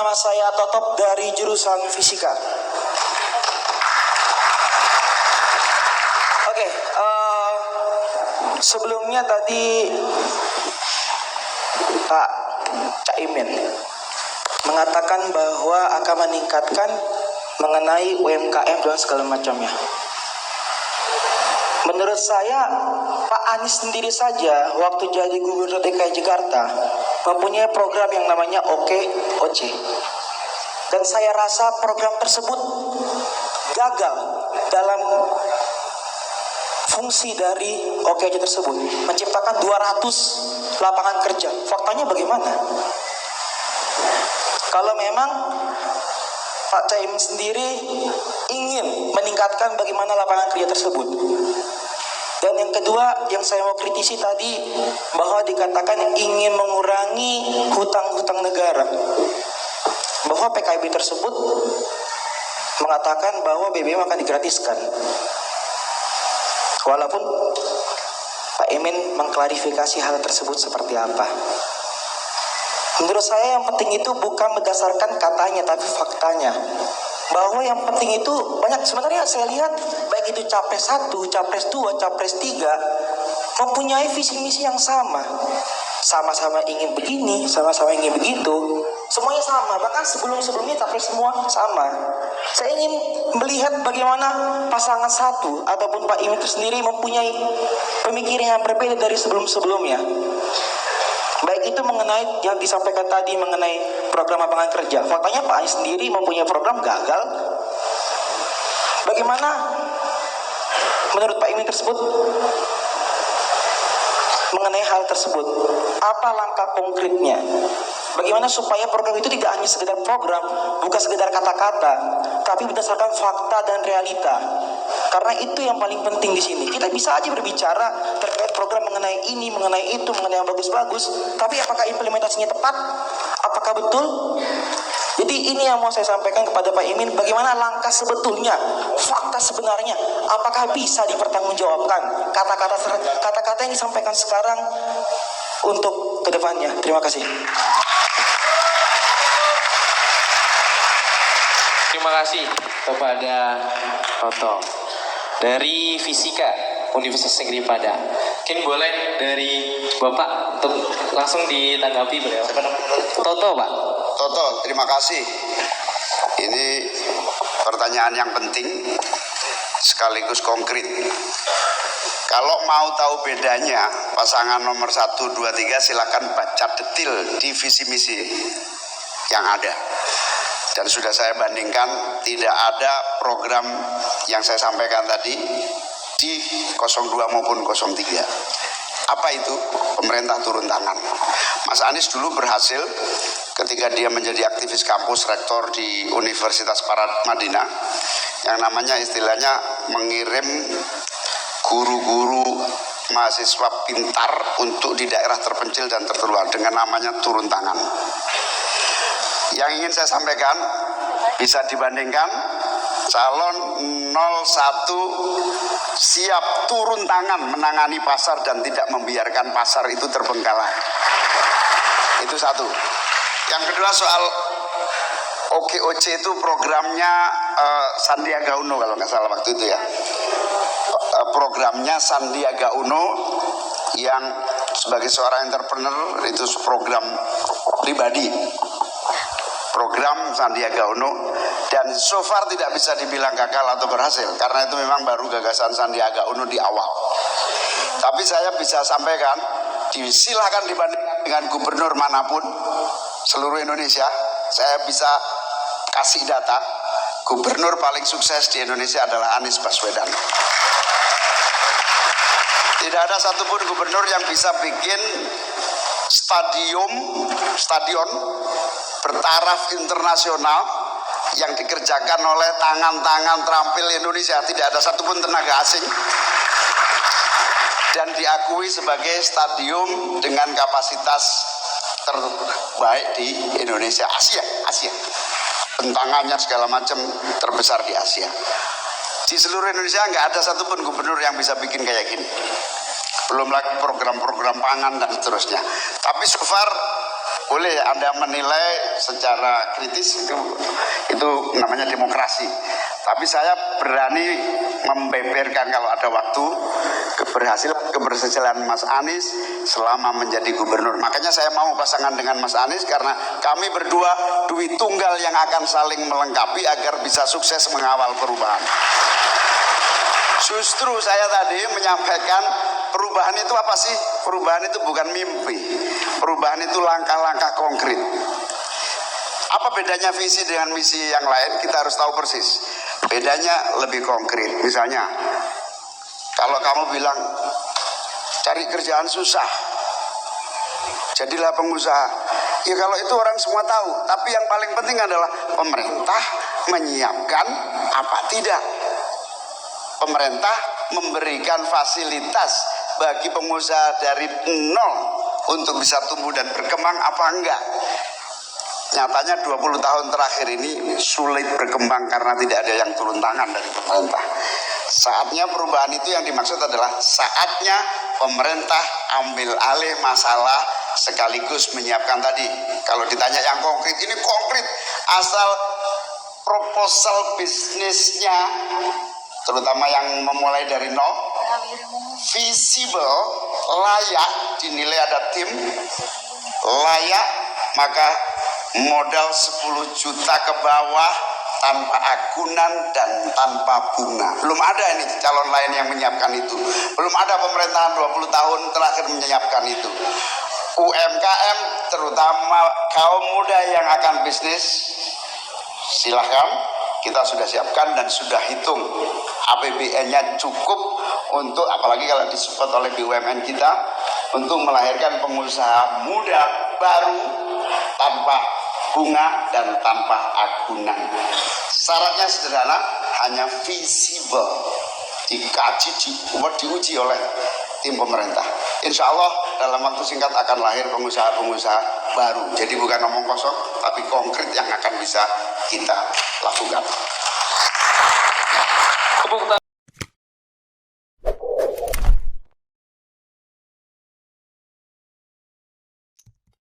nama saya Totop dari jurusan Fisika. Oke, sebelumnya tadi Pak Caimin mengatakan bahwa akan meningkatkan mengenai UMKM dan segala macamnya. Menurut saya, Pak Anies sendiri saja waktu jadi Gubernur DKI Jakarta mempunyai program yang namanya OKOC. Dan saya rasa program tersebut gagal dalam fungsi dari OKOC tersebut, menciptakan 200 lapangan kerja. Faktanya bagaimana? Kalau memang Pak Caimin sendiri ingin meningkatkan bagaimana lapangan kerja tersebut. Dan yang kedua yang saya mau kritisi tadi, bahwa dikatakan ingin mengurangi hutang-hutang negara. Bahwa PKB tersebut mengatakan bahwa BBM akan digratiskan. Walaupun Pak Emin mengklarifikasi hal tersebut seperti apa. Menurut saya yang penting itu bukan berdasarkan katanya, tapi faktanya. Bahwa yang penting itu banyak sebenarnya saya lihat, baik itu Capres 1, Capres 2, Capres 3 mempunyai visi misi yang sama. Sama-sama ingin begini, sama-sama ingin begitu. Semuanya sama, bahkan sebelum-sebelumnya Capres semua sama. Saya ingin melihat bagaimana pasangan satu ataupun Pak Imin itu sendiri mempunyai pemikiran yang berbeda dari sebelum-sebelumnya. Baik itu mengenai yang disampaikan tadi mengenai program lapangan kerja. Faktanya Pak Anies sendiri mempunyai program gagal. Bagaimana menurut Pak Imin tersebut mengenai hal tersebut? Apa langkah konkretnya? Bagaimana supaya program itu tidak hanya sekedar program, bukan sekedar kata-kata, tapi berdasarkan fakta dan realita. Karena itu yang paling penting di sini. Kita bisa aja berbicara terkait program mengenai ini, mengenai itu, mengenai yang bagus-bagus, tapi apakah implementasinya tepat? Apakah betul? Jadi ini yang mau saya sampaikan kepada Pak Imin, bagaimana langkah sebetulnya, fakta sebenarnya, apakah bisa dipertanggungjawabkan kata-kata yang disampaikan sekarang untuk kedepannya. Terima kasih. Terima kasih kepada Toto dari Fisika Universitas Negeri Padang. Mungkin boleh dari Bapak untuk langsung ditanggapi beliau. Toto, Pak. Toto, terima kasih. Ini pertanyaan yang penting sekaligus konkret. Kalau mau tahu bedanya pasangan nomor 1, 2, 3 silakan baca detil di visi misi yang ada. Dan sudah saya bandingkan, tidak ada program yang saya sampaikan tadi di 02 maupun 03. Apa itu? Pemerintah turun tangan. Mas Anies dulu berhasil ketika dia menjadi aktivis kampus rektor di Universitas Paramadina, yang namanya istilahnya mengirim guru-guru mahasiswa pintar untuk di daerah terpencil dan terluar dengan namanya turun tangan. Yang ingin saya sampaikan, bisa dibandingkan calon 01 siap turun tangan menangani pasar dan tidak membiarkan pasar itu terbengkalai. Itu satu. Yang kedua soal OKOC itu programnya Sandiaga Uno kalau nggak salah waktu itu ya. Programnya Sandiaga Uno yang sebagai seorang entrepreneur itu program pribadi. Program Sandiaga Uno, dan so far tidak bisa dibilang gagal atau berhasil karena itu memang baru gagasan Sandiaga Uno di awal. Tapi saya bisa sampaikan, silakan dibandingkan dengan gubernur manapun seluruh Indonesia. Saya bisa kasih data, gubernur paling sukses di Indonesia adalah Anies Baswedan. Tidak ada satupun gubernur yang bisa bikin stadion bertaraf internasional yang dikerjakan oleh tangan-tangan terampil Indonesia. Tidak ada satupun tenaga asing, dan diakui sebagai stadium dengan kapasitas terbaik di Indonesia, Asia. Bentangannya segala macam terbesar di Asia. Di seluruh Indonesia nggak ada satupun gubernur yang bisa bikin kayak gini. Belum lagi program-program pangan dan seterusnya. Tapi so far boleh Anda menilai secara kritis, itu namanya demokrasi. Tapi saya berani membeberkan kalau ada waktu keberhasilan Mas Anies selama menjadi gubernur. Makanya saya mau pasangan dengan Mas Anies karena kami berdua duit tunggal yang akan saling melengkapi agar bisa sukses mengawal perubahan. Justru saya tadi menyampaikan perubahan itu apa sih? Perubahan itu bukan mimpi. Perubahan itu langkah-langkah konkret. Apa bedanya visi dengan misi yang lain? Kita harus tahu persis. Bedanya lebih konkret. Misalnya, kalau kamu bilang cari kerjaan susah, jadilah pengusaha. Ya kalau itu orang semua tahu. Tapi yang paling penting adalah pemerintah menyiapkan apa tidak. Pemerintah memberikan fasilitas bagi pengusaha dari nol untuk bisa tumbuh dan berkembang apa enggak. Nyatanya 20 tahun terakhir ini sulit berkembang karena tidak ada yang turun tangan dari pemerintah. Saatnya perubahan itu yang dimaksud adalah saatnya pemerintah ambil alih masalah sekaligus menyiapkan tadi. Kalau ditanya yang konkret, ini konkret asal proposal bisnisnya, terutama yang memulai dari nol, visible, layak, dinilai ada tim, layak, maka modal 10 juta ke bawah tanpa agunan dan tanpa bunga. Belum ada ini calon lain yang menyiapkan itu. Belum ada pemerintahan 20 tahun terakhir menyiapkan itu. UMKM terutama kaum muda yang akan bisnis, silahkan, kita sudah siapkan dan sudah hitung APBN-nya cukup untuk, apalagi kalau disupport oleh BUMN kita, untuk melahirkan pengusaha muda baru tanpa bunga dan tanpa agunan. Syaratnya sederhana, hanya visible, dikaji, diuji oleh tim pemerintah. Insya Allah dalam waktu singkat akan lahir pengusaha-pengusaha baru. Jadi bukan ngomong kosong, tapi konkret yang akan bisa kita lakukan.